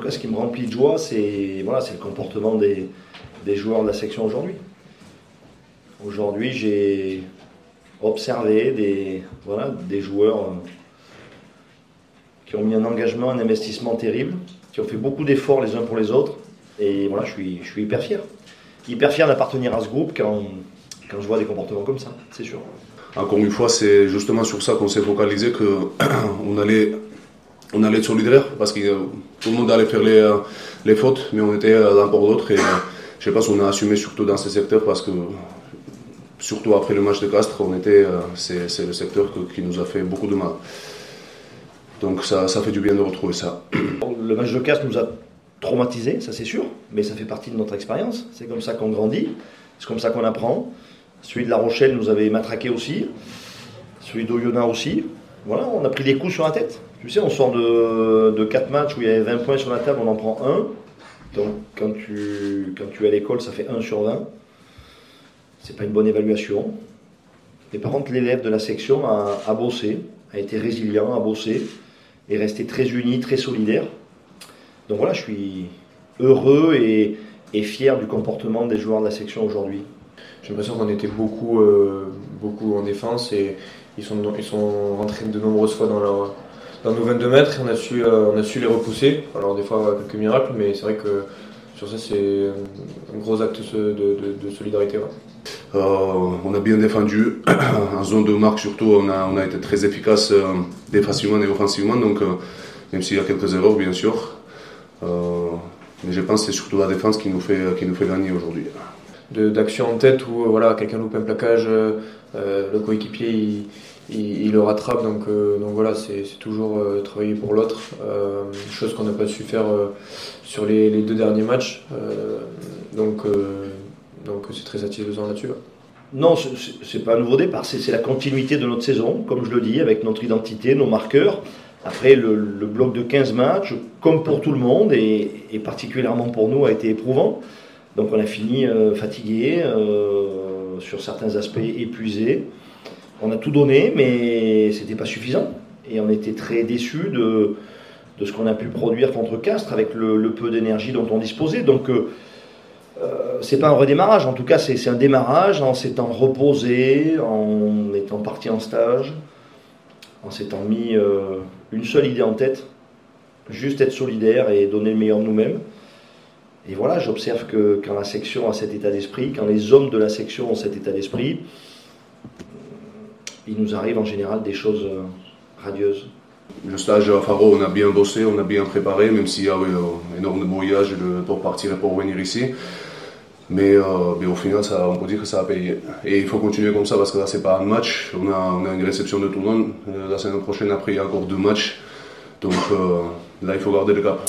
cas, ce qui me remplit de joie, c'est voilà, le comportement des joueurs de la section aujourd'hui. Aujourd'hui, j'ai observé des joueurs qui ont mis un engagement, un investissement terrible, qui ont fait beaucoup d'efforts les uns pour les autres. Et voilà, je suis hyper fier. Hyper fier d'appartenir à ce groupe quand je vois des comportements comme ça, c'est sûr. Encore une fois, c'est justement sur ça qu'on s'est focalisé, qu'on allait être solidaires, parce que tout le monde allait faire les fautes, mais on était l'un pour l'autre. Et je pense qu'on a assumé surtout dans ces secteurs, parce que surtout après le match de Castres, c'est le secteur qui nous a fait beaucoup de mal. Donc ça fait du bien de retrouver ça. Le match de Castres nous a traumatisés, ça c'est sûr, mais ça fait partie de notre expérience. C'est comme ça qu'on grandit, c'est comme ça qu'on apprend. Celui de La Rochelle nous avait matraqué aussi, celui d'Oyonnax aussi. Voilà, on a pris des coups sur la tête. Tu sais, on sort de 4 matchs où il y avait 20 points sur la table, on en prend un. Donc quand tu es à l'école, ça fait 1 sur 20. C'est pas une bonne évaluation. Mais par contre, l'élève de la section a bossé, a été résilient, a bossé, est resté très uni, très solidaire. Donc voilà, je suis heureux et fier du comportement des joueurs de la section aujourd'hui. J'ai l'impression qu'on était beaucoup en défense et ils sont rentrés de nombreuses fois dans nos 22 mètres et on a su les repousser. Alors des fois quelques miracles, mais c'est vrai que sur ça c'est un gros acte de solidarité. Ouais. On a bien défendu, en zone de marque surtout, on a été très efficace défensivement et offensivement, donc même s'il y a quelques erreurs bien sûr, mais je pense que c'est surtout la défense qui nous fait gagner aujourd'hui. D'action en tête où voilà, quelqu'un loupe un plaquage, le coéquipier il le rattrape, donc voilà, c'est toujours travailler pour l'autre, chose qu'on n'a pas su faire sur les 2 derniers matchs, donc c'est très satisfaisant là-dessus. Ouais. Non, c'est pas un nouveau départ, c'est la continuité de notre saison, comme je le dis, avec notre identité, nos marqueurs. Après, le bloc de 15 matchs, comme pour tout le monde, et particulièrement pour nous, a été éprouvant. Donc on a fini fatigué, sur certains aspects épuisé. On a tout donné, mais c'était pas suffisant. Et on était très déçus de ce qu'on a pu produire contre Castres avec le peu d'énergie dont on disposait. Donc c'est pas un redémarrage, en tout cas c'est un démarrage en s'étant reposé, en étant parti en stage, en s'étant mis une seule idée en tête, juste être solidaire et donner le meilleur de nous-mêmes. Et voilà, j'observe que quand la section a cet état d'esprit, quand les hommes de la section ont cet état d'esprit, il nous arrive en général des choses radieuses. Le stage à Faro, on a bien bossé, on a bien préparé, même s'il y avait énorme brouillage pour partir et pour venir ici. Mais au final, on peut dire que ça a payé. Et il faut continuer comme ça parce que là, c'est pas un match. On a une réception de tournoi. La semaine prochaine, après, il y a encore 2 matchs. Donc là, il faut garder le cap.